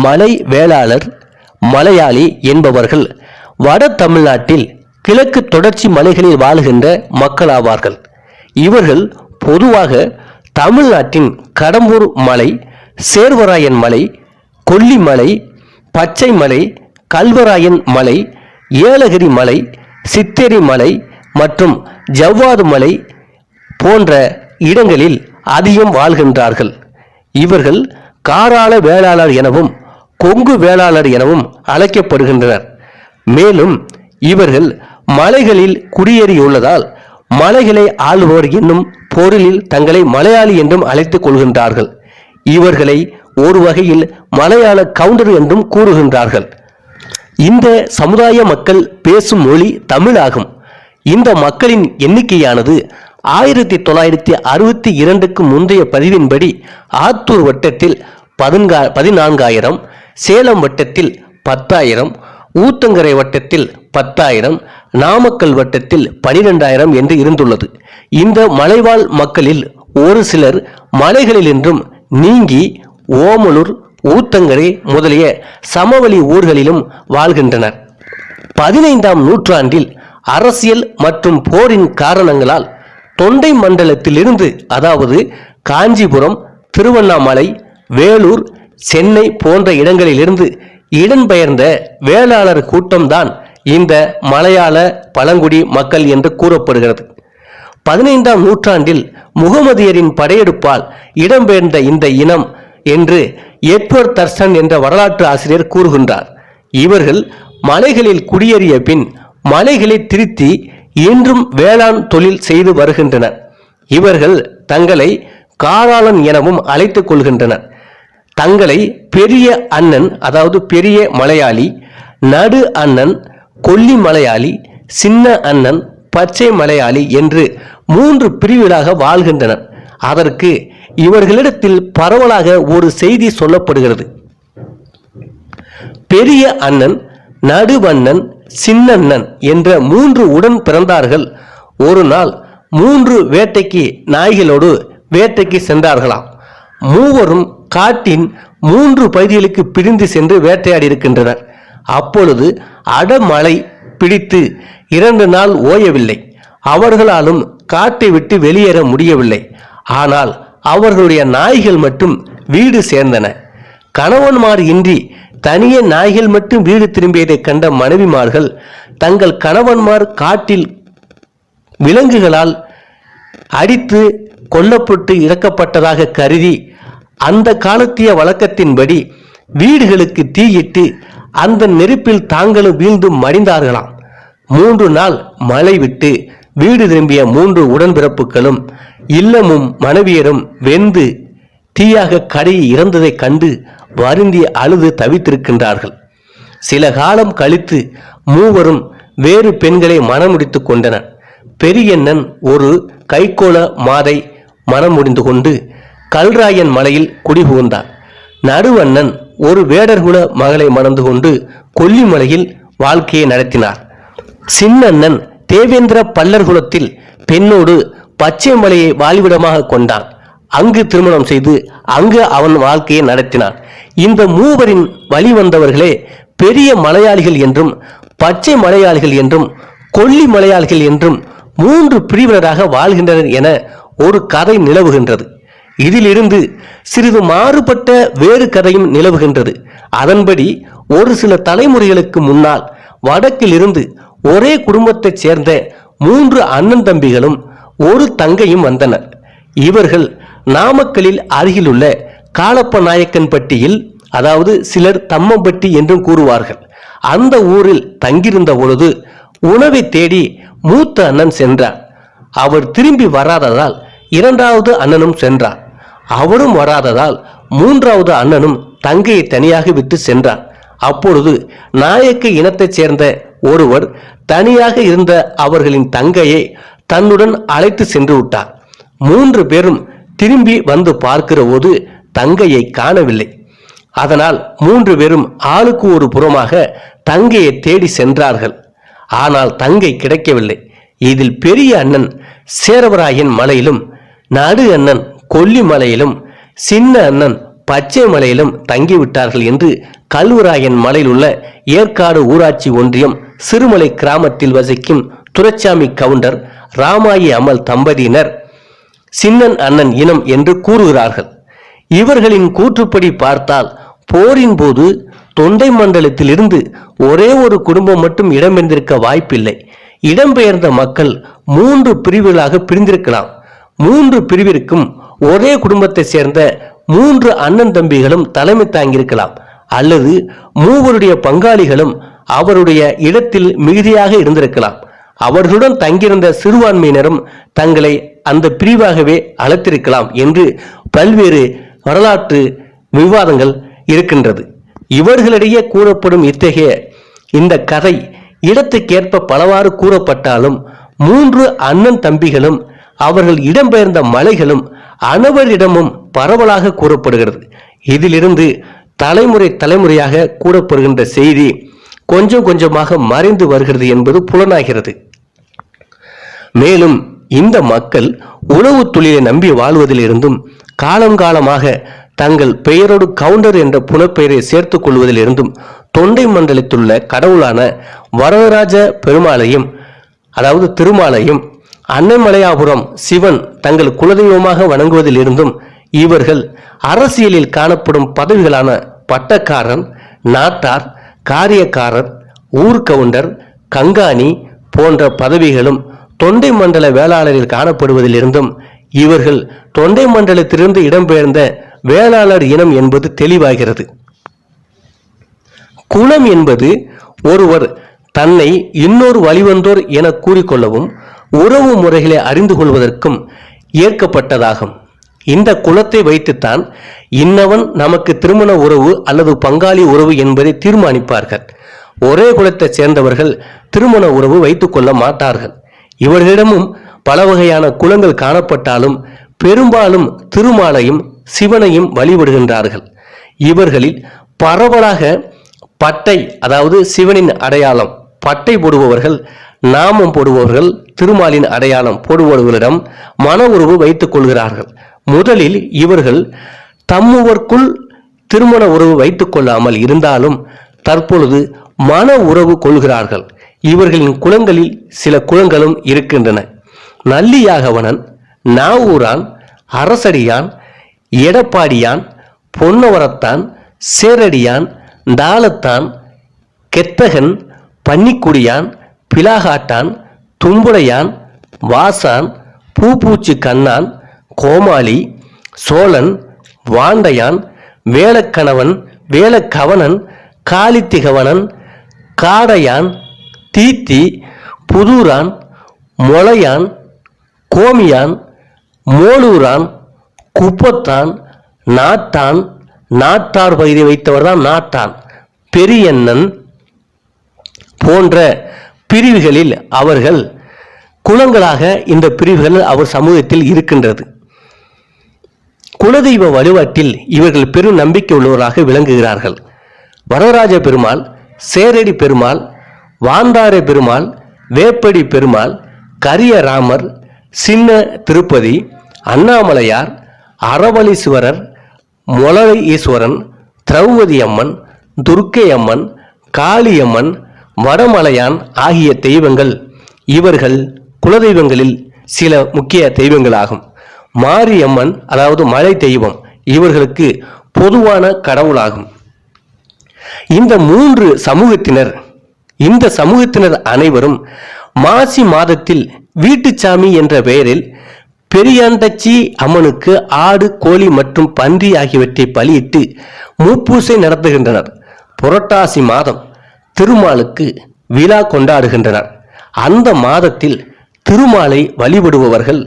மலை வேளாளர், மலையாளி என்பவர்கள் வட தமிழ்நாட்டில் கிழக்கு தொடர்ச்சி மலைகளில் வாழ்கின்ற மக்களாவார்கள். இவர்கள் பொதுவாக தமிழ்நாட்டின் கடம்பூர் மலை, சேர்வராயன் மலை, கொல்லிமலை, பச்சை மலை, கல்வராயன் மலை, ஏலகிரி மலை, சித்தேரி மலை மற்றும் ஜவ்வாது மலை போன்ற இடங்களில் அதிகம் வாழ்கின்றார்கள். இவர்கள் காராள வேளாளர் எனவும் கொங்கு வேளாளர் எனவும் அழைக்கப்படுகின்றனர். மேலும் இவர்கள் மலைகளில் குடியேறியுள்ளதால் மலைகளை ஆளுவோர் என்னும் பொருளில் தங்களை மலையாளி என்றும் அழைத்துக் கொள்கின்றார்கள். இவர்களை ஒரு வகையில் மலையாள கவுண்டர் என்றும் கூறுகின்றார்கள். இந்த சமுதாய மக்கள் பேசும் மொழி தமிழாகும். இந்த மக்களின் எண்ணிக்கையானது 1962க்கு முந்தைய பதிவின்படி ஆத்தூர் வட்டத்தில் 14,000, சேலம் வட்டத்தில் 10,000, ஊத்தங்கரை வட்டத்தில் 10,000, நாமக்கல் வட்டத்தில் 12,000 என்று இருந்துள்ளது. இந்த மலைவாழ் மக்களில் ஒரு சிலர் மலைகளில் என்றும் நீங்கி ஓமலூர், ஊத்தங்கரை முதலிய சமவெளி ஊர்களிலும் வாழ்கின்றனர். 15ஆம் நூற்றாண்டில் அரசியல் மற்றும் போரின் காரணங்களால் தொண்டை மண்டலத்திலிருந்து, அதாவது காஞ்சிபுரம், திருவண்ணாமலை, வேலூர், சென்னை போன்ற இடங்களிலிருந்து இடம்பெயர்ந்த வேளாளர் கூட்டம்தான் இந்த மலையாள பழங்குடி மக்கள் என்று கூறப்படுகிறது. 15ஆம் நூற்றாண்டில் முகமதியரின் படையெடுப்பால் இடம்பெயர்ந்த இந்த இனம் என்று எட்வர்ட் தர்சன் என்ற வரலாற்று ஆசிரியர் கூறுகின்றார். இவர்கள் மலைகளில் குடியேறிய பின் மலைகளை திருத்தி இன்றும் வேளாண் தொழில் செய்து வருகின்றனர். இவர்கள் தங்களை காராளன் எனவும் அழைத்துக் கொள்கின்றனர். தங்களை பெரிய அண்ணன், அதாவது பெரிய மலையாளி, நடு அண்ணன், கொல்லி மலையாளி, சின்ன அண்ணன், பச்சை மலையாளி என்று 3 பிரிவுகளாக வாழ்கின்றனர். அதற்கு இவர்களிடத்தில் பரவலாக ஒரு செய்தி சொல்லப்படுகிறது. பெரிய அண்ணன், நடுவண்ணன், சின்னண்ணன் என்ற 3 உடன் பிறந்தார்கள் ஒரு நாள் 3 வேட்டைக்கு நாய்களோடு வேட்டைக்கு சென்றார்களாம். மூவரும் காட்டின் 3 பகுதிகளுக்கு பிரிந்து சென்று வேட்டையாடி இருக்கின்றனர். அப்பொழுது அடமழை பிடித்து 2 நாள் ஓயவில்லை. அவர்களாலும் காட்டை விட்டு வெளியேற முடியவில்லை. ஆனால் அவர்களுடைய நாய்கள் மட்டும் வீடு சேர்ந்தன. கணவன்மார் இன்றி தனியே நாய்கள் மட்டும் வீடு திரும்பியதை கண்ட மனைவிமார்கள் தங்கள் கணவன்மார் காட்டில் விலங்குகளால் அடித்து கொல்லப்பட்டு இறக்கப்பட்டதாக கருதி அந்த காலத்திய வழக்கத்தின்படி வீடுகளுக்கு தீயிட்டு அந்த நெருப்பில் தாங்களும் வீழ்ந்து மடிந்தார்களாம். 3 நாள் மழை விட்டு வீடு திரும்பிய 3 உடன்பிறப்புகளும் இல்லமும் மனைவியரும் வெந்து தீயாக கடையை இறந்ததை கண்டு வருந்தி அழுது தவித்திருக்கின்றார்கள். சில காலம் கழித்து மூவரும் வேறு பெண்களை மணமுடித்து கொண்டனர். பெரியண்ணன் ஒரு கைக்கோள மாதை மனம் முடிந்து கொண்டு கல்ராயன் மலையில் குடிபுகுந்தார். நடுவண்ணன் ஒரு வேடர்குல மகளை மணந்து கொண்டு கொல்லிமலையில் வாழ்க்கையை நடத்தினார். சின்னண்ணன் தேவேந்திர பல்லர்குலத்தில் பெண்ணோடு பச்சை மலையை வாழ்விடமாக கொண்டான். அங்கு திருமணம் செய்து அங்கு அவன் வாழ்க்கையை நடத்தினான். இந்த மூவரின் வழி வந்தவர்களே பெரிய மலையாளிகள் என்றும், பச்சை மலையாளிகள் என்றும், கொல்லி மலையாளிகள் என்றும் 3 பிரிவினராக வாழ்கின்றனர் என ஒரு கதை நிலவுகின்றது. இதிலிருந்து சிறிது மாறுபட்ட வேறு கதையும் நிலவுகின்றது. அதன்படி ஒரு சில தலைமுறைகளுக்கு முன்னால் வடக்கில் இருந்து ஒரே குடும்பத்தைச் சேர்ந்த 3 அண்ணன் தம்பிகளும் ஒரு தங்கையும் வந்தனர். இவர்கள் நாமக்கலில் அருகிலுள்ள காலப்ப நாயக்கன் பட்டியில், அதாவது சிலர் தம்மம்பட்டி என்றும் கூறுவார்கள், அந்த ஊரில் தங்கியிருந்த பொழுது உணவை தேடி மூத்த அண்ணன் சென்றார். அவர் திரும்பி வராததால் 2வது அண்ணனும் சென்றார். அவரும் வராததால் 3வது அண்ணனும் தங்கையை தனியாக விட்டு சென்றார். அப்பொழுது நாயக்க இனத்தைச் சேர்ந்த ஒருவர் தனியாக இருந்த அவர்களின் தங்கையை தன்னுடன் அழைத்து சென்று விட்டார். 3 பேரும் திரும்பி வந்து பார்க்கிற போது தங்கையை காணவில்லை. அதனால் 3 பேரும் ஆளுக்கு ஒரு புறமாக தங்கையை தேடி சென்றார்கள். ஆனால் தங்கை கிடைக்கவில்லை. இதில் பெரிய அண்ணன் சேர்வராயன் மலையிலும், நடு அண்ணன் கொல்லி மலையிலும், சின்ன அண்ணன் பச்சை மலையிலும் தங்கிவிட்டார்கள் என்று கல்வராயன் மலையில் உள்ள ஏற்காடு ஊராட்சி ஒன்றியம் சிறுமலை கிராமத்தில் வசிக்கும் துரைச்சாமி கவுண்டர் ராமாயி அமல் தம்பதியினர் சின்னன் அண்ணன் இனம் என்று கூறுகிறார்கள். இவர்களின் கூற்றுப்படி பார்த்தால் போரின் போது தொண்டை மண்டலத்தில் இருந்து ஒரே ஒரு குடும்பம் மட்டும் இடம்பெயர்ந்திருக்க வாய்ப்பில்லை. இடம்பெயர்ந்த மக்கள் 3 பிரிவுகளாக பிரிந்திருக்கலாம். 3 பிரிவிற்கும் ஒரே குடும்பத்தை சேர்ந்த 3 அண்ணன் தம்பிகளும் தலைமை தாங்கியிருக்கலாம். அல்லது மூவருடைய பங்காளிகளும் அவருடைய இடத்தில் மிகுதியாக இருந்திருக்கலாம். அவர்களுடன் தங்கியிருந்த சிறுபான்மையினரும் தங்களை அந்த பிரிவாகவே அழைத்திருக்கலாம் என்று பல்வேறு வரலாற்று விவாதங்கள் இருக்கின்றது. இவர்களிடையே கூறப்படும் இத்தகைய இந்த கதை இடத்துக்கேற்ப பலவாறு கூறப்பட்டாலும் 3 அண்ணன் தம்பிகளும் அவர்கள் இடம்பெயர்ந்த மலைகளும் அனைவரிடமும் பரவலாக கூறப்படுகிறது. இதிலிருந்து தலைமுறையாக கூறப்படுகின்ற செய்தி கொஞ்சம் கொஞ்சமாக மறைந்து வருகிறது என்பது புலனாகிறது. மேலும் இந்த மக்கள் உணவு தொழிலை நம்பி வாழ்வதிலிருந்தும் காலங்காலமாக தங்கள் பெயரோடு கவுண்டர் என்ற புனப்பெயரை சேர்த்துக் கொள்வதிலிருந்தும் தொண்டை மண்டலத்திலுள்ள கடவுளான வரதராஜ பெருமாளையும் அதாவது திருமாலையும் அன்னைமலையாபுரம் சிவன் தங்கள் குலதெய்வமாக வணங்குவதிலிருந்தும் இவர்கள் அரசியலில் காணப்படும் பதவிகளான பட்டக்காரன், நாட்டார், காரியக்காரர், ஊர்கவுண்டர், கங்காணி போன்ற பதவிகளும் தொண்டை மண்டல வேளாளரில் காணப்படுவதிலிருந்தும் இவர்கள் தொண்டை மண்டலத்திலிருந்து இடம்பெயர்ந்த வேளாளர் இனம் என்பது தெளிவாகிறது. குலம் என்பது ஒருவர் தன்னை இன்னொரு வழிவந்தோர் என கூறிக்கொள்ளவும் உறவு முறைகளை அறிந்து கொள்வதற்கும் ஏற்கப்பட்டதாகும். இந்த குலத்தை வைத்துத்தான் இன்னவன் நமக்கு திருமண உறவு அல்லது பங்காளி உறவு என்பதை தீர்மானிப்பார்கள். ஒரே குலத்தை சேர்ந்தவர்கள் திருமண உறவு வைத்துக் கொள்ள மாட்டார்கள். இவர்களிடமும் பல வகையான குலங்கள் காணப்பட்டாலும் பெரும்பாலும் திருமாலையும் சிவனையும் வழிபடுகின்றார்கள். இவர்களில் பரவலாக பட்டை அதாவது சிவனின் அடையாளம் பட்டை போடுபவர்கள், நாமம் போடுபவர்கள், திருமாலின் அடையாளம் போடுபவர்களிடம் மன உறவு வைத்துக் கொள்கிறார்கள். முதலில் இவர்கள் தம்முவர்க்குள் திருமண உறவு வைத்துக் கொள்ளாமல் இருந்தாலும் தற்பொழுது மன உறவு கொள்கிறார்கள். இவர்களின் குலங்களில் சில குலங்களும் இருக்கின்றன. நல்லியாகவனன், நாவூரான், அரசடியான், எடப்பாடியான், பொன்னவரத்தான், சேரடியான், தாளத்தான், கெத்தகன், பன்னிக்குடியான், பிலாகாட்டான், தும்புடையான், வாசான், பூப்பூச்சி கண்ணான், கோமாளி, சோழன், வாண்டையான், வேலக்கணவன், வேலக்கவனன், காளித்திகவனன், காடையான், தீத்தி, புதூரான், மொளையான், கோமியான், மோலூரான், குப்பத்தான், நாட்டான், நாட்டார் பகுதியை வைத்தவர்தான் நாட்டான், பெரியண்ணன் போன்ற பிரிவுகளில் அவர்கள் குலங்களாக இந்த பிரிவுகள் அவர் சமூகத்தில் இருக்கின்றது. குலதெய்வ வழிபாட்டில் இவர்கள் பெரும் நம்பிக்கை உள்ளவராக விளங்குகிறார்கள். வரதராஜ பெருமாள், சேரடி பெருமாள், வாந்தார பெருமாள், வேப்படி பெருமாள், கரிய ராமர், சின்ன திருப்பதி, அண்ணாமலையார், அரவலீஸ்வரர், மொளலை ஈஸ்வரன், திரௌபதி அம்மன், துர்க்கை அம்மன், காளியம்மன், வடமலையான் ஆகிய தெய்வங்கள் இவர்கள் குலதெய்வங்களில் சில முக்கிய தெய்வங்களாகும். மாரியம்மன் அதாவது மலை தெய்வம் இவர்களுக்கு பொதுவான கடவுளாகும். இந்த சமூகத்தினர் அனைவரும் மாசி மாதத்தில் வீட்டுச்சாமி என்ற பெயரில் பெரியாண்டச்சி அம்மனுக்கு ஆடு, கோழி மற்றும் பன்றி ஆகியவற்றை பலியிட்டு முப்பூசை நடத்துகின்றனர். புரட்டாசி மாதம் திருமாலுக்கு விழா கொண்டாடுகின்றனர். அந்த மாதத்தில் திருமாலை வழிபடுபவர்கள்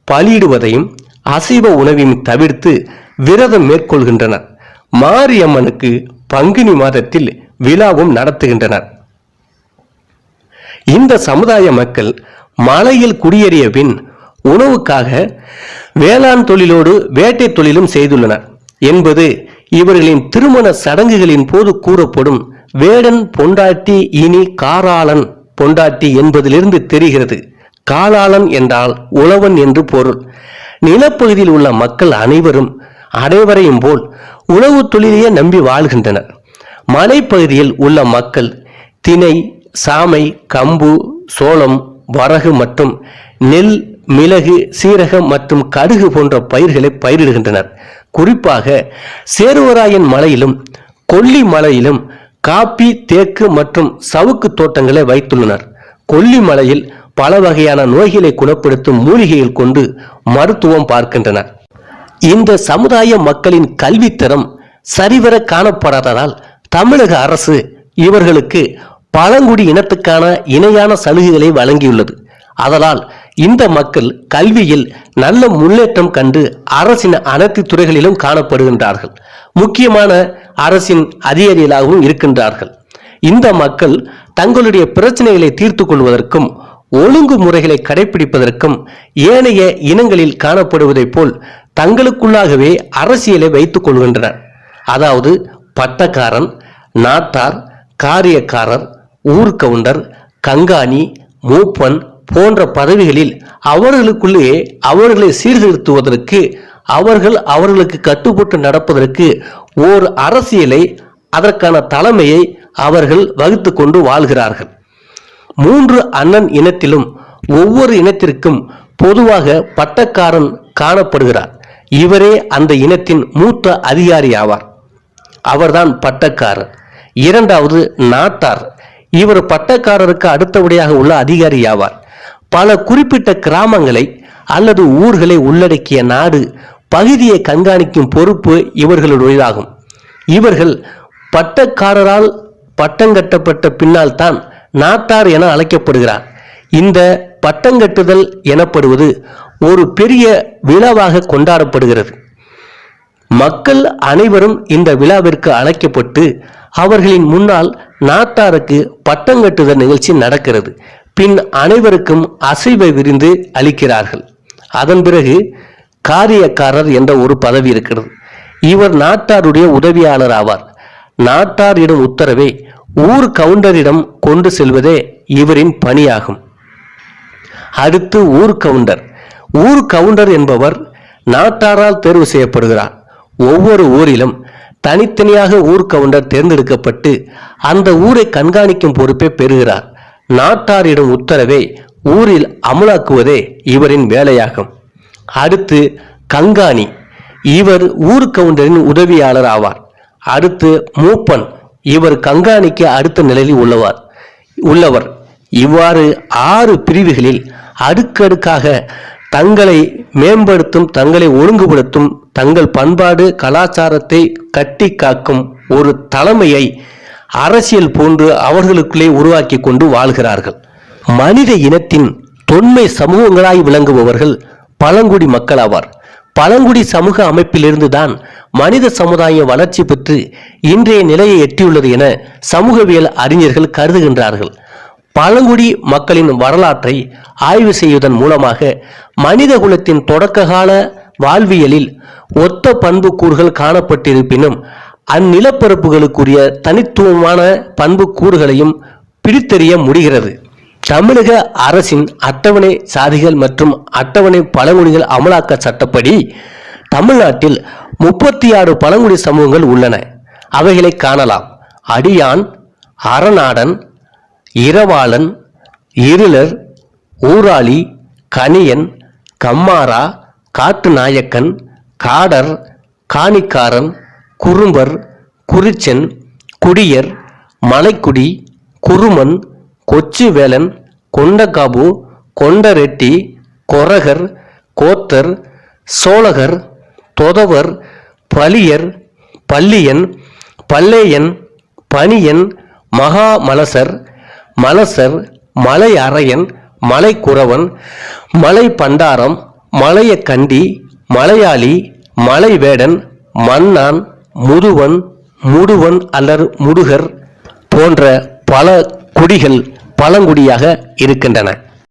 பலியிடுவதையும் அசைவ உணவையும் தவிர்த்து விரதம் மேற்கொள்கின்றனர். மாரியம்மனுக்கு பங்குனி மாதத்தில் விழாவும் நடத்துகின்றனர். இந்த சமுதாய மக்கள் மலையில் குடியேறிய பின் உணவுக்காக வேளாண் தொழிலோடு வேட்டை தொழிலும் செய்துள்ளனர் என்பது இவர்களின் திருமண சடங்குகளின் போது கூறப்படும் வேடன் பொண்டாட்டி இனி காராளன் பொண்டாட்டி என்பதிலிருந்து தெரிகிறது. காலாளன் என்றால் உழவன் என்று பொருள். நிலப்பகுதியில் உள்ள மக்கள் அனைவரும் அனைவரையும் போல் உழவு தொழிலையே நம்பி வாழ்கின்றனர். மலைப்பகுதியில் உள்ள மக்கள் திணை, சாமை, கம்பு, சோளம், வரகு மற்றும் நெல், மிளகு, சீரகம் மற்றும் கடுகு போன்ற பயிர்களை பயிரிடுகின்றனர். குறிப்பாக சேர்வராயன் மலையிலும் கொல்லி மலையிலும் காப்பி, தேக்கு மற்றும் சவுக்கு தோட்டங்களை வைத்துள்ளனர். கொல்லி மலையில் பல வகையான நோய்களை குணப்படுத்தும் மூலிகைகள் கொண்டு மருத்துவம் பார்க்கின்றனர். இந்த சமுதாய மக்களின் கல்வித்தரம் சரிவர காணப்படாததால் தமிழக அரசு இவர்களுக்கு பழங்குடி இனத்துக்கான இணையான சலுகைகளை வழங்கியுள்ளது. அதனால் இந்த மக்கள் கல்வியில் நல்ல முன்னேற்றம் கண்டு அரசின் அனைத்து துறைகளிலும் காணப்படுகின்றார்கள். முக்கியமான அரசின் அதிகாரிகளாகவும் இருக்கின்றார்கள். இந்த மக்கள் தங்களுடைய பிரச்சனைகளை தீர்த்து கொள்வதற்கும் ஒழுங்குமுறைகளை கடைபிடிப்பதற்கும் ஏனைய இனங்களில் காணப்படுவதைப் போல் தங்களுக்குள்ளாகவே அரசியலை வைத்துக் கொள்கின்றனர். அதாவது பட்டக்காரன், நாட்டார், காரியக்காரர், ஊர்கவுண்டர், கங்காணி, மூப்பன் போன்ற பதவிகளில் அவர்களுக்குள்ளே அவர்களை சீர்திருத்துவதற்கு, அவர்களுக்கு கட்டுப்பட்டு நடப்பதற்கு ஓர் அரசியலை, அதற்கான தலைமையை அவர்கள் வகுத்து கொண்டு வாழ்கிறார்கள். 3 அண்ணன் இனத்திலும் ஒவ்வொரு இனத்திற்கும் பொதுவாக பட்டக்காரன் காணப்படுகிறார். இவரே அந்த இனத்தின் மூத்த அதிகாரி ஆவார். அவர்தான் பட்டக்காரர். இரண்டாவது நாட்டார். இவர் பட்டக்காரருக்கு அடுத்தபடியாக உள்ள அதிகாரி ஆவார். பல குறிப்பிட்ட கிராமங்களை அல்லது ஊர்களை உள்ளடக்கிய நாடு பகுதியை கண்காணிக்கும் பொறுப்பு இவர்களுடையதாகும். இவர்கள் பட்டக்காரரால் பட்டங்கட்டப்பட்ட பின்னால் தான் நாட்டார் என அழைக்கப்படுகிறார். இந்த பட்டங்கட்டுதல் எனப்படுவது ஒரு பெரிய விழாவாக கொண்டாடப்படுகிறது. மக்கள் அனைவரும் இந்த விழாவிற்கு அழைக்கப்பட்டு அவர்களின் முன்னால் நாட்டாருக்கு பட்டங்கட்டுதல் நிகழ்ச்சி நடக்கிறது. பின் அனைவருக்கும் அசைவ விருந்து அளிக்கிறார்கள். அதன் பிறகு காரியக்காரர் என்ற ஒரு பதவி இருக்கிறது. இவர் நாட்டாருடைய உதவியாளர் ஆவார். நாட்டாரிடம் உத்தரவை ஊர் கவுண்டரிடம் கொண்டு செல்வதே இவரின் பணியாகும். அடுத்து ஊர் கவுண்டர். ஊர் கவுண்டர் என்பவர் நாட்டாரால் தேர்வு செய்யப்படுகிறார். ஒவ்வொரு ஊரிலும் தனித்தனியாக ஊர் கவுண்டர் தேர்ந்தெடுக்கப்பட்டு அந்த ஊரை கண்காணிக்கும் பொறுப்பை பெறுகிறார். நாட்டாரிடம் உத்தரவை ஊரில் அமலாக்குவதே இவரின் வேலையாகும். அடுத்து கங்காணி. இவர் ஊர் கவுண்டரின் உதவியாளர் ஆவார். அடுத்து மூப்பன். இவர் கங்காணிக்கு அடுத்த நிலையில் உள்ளவர். இவ்வாறு 6 பிரிவுகளில் அடுக்கடுக்காக தங்களை மேம்படுத்தும், தங்களை ஒழுங்குபடுத்தும், தங்கள் பண்பாடு கலாச்சாரத்தை கட்டி காக்கும் ஒரு தலைமையை அரசியல் போன்று அவர்களுக்குள்ளே உருவாக்கி கொண்டு வாழ்கிறார்கள். மனித இனத்தின் தொன்மை சமூகங்களாய் விளங்குபவர்கள் பழங்குடி மக்கள் ஆவார். பழங்குடி சமூக அமைப்பிலிருந்து தான் மனித சமுதாயம் வளர்ச்சி பெற்று இன்றைய நிலையை எட்டியுள்ளது என சமூகவியல் அறிஞர்கள் கருதுகின்றார்கள். பழங்குடி மக்களின் வரலாற்றை ஆய்வு செய்வதன் மூலமாக மனித குலத்தின் தொடக்ககால வாழ்வியலில் ஒத்த பண்புக்கூறுகள் காணப்பட்டிருப்பினும் அந்நிலப்பரப்புகளுக்குரிய தனித்துவமான பண்புக்கூறுகளையும் பிரித்தறிய முடிகிறது. தமிழக அரசின் அட்டவணை சாதிகள் மற்றும் அட்டவணை பழங்குடிகள் அமலாக்க சட்டப்படி தமிழ்நாட்டில் 36 பழங்குடி சமூகங்கள் உள்ளன. அவைகளை காணலாம். அடியான், அறநாடன், இரவாளன், இருளர், ஊராளி, கணியன், கம்மாரா, காட்டுநாயக்கன், காடர், காணிக்காரன், குறும்பர், குறிச்சன், குடியர், மலைக்குடி, குருமன், கொச்சிவேலன், கொண்டகாபு, கொண்டரெட்டி, கொரகர், கோத்தர், சோழகர், தொதவர், பலியர், பல்லியன், பல்லேயன், பனியன், மகாமலசர், மலசர், மலை அரையன், மலை குறவன், மலை பண்டாரம், மலைய கண்டி, மலையாளி, மலை வேடன், மன்னான், முதுவன், முடுவன் அல்லர் முடுகர் போன்ற பல குடிகள் பழங்குடியாக இருக்கின்றன.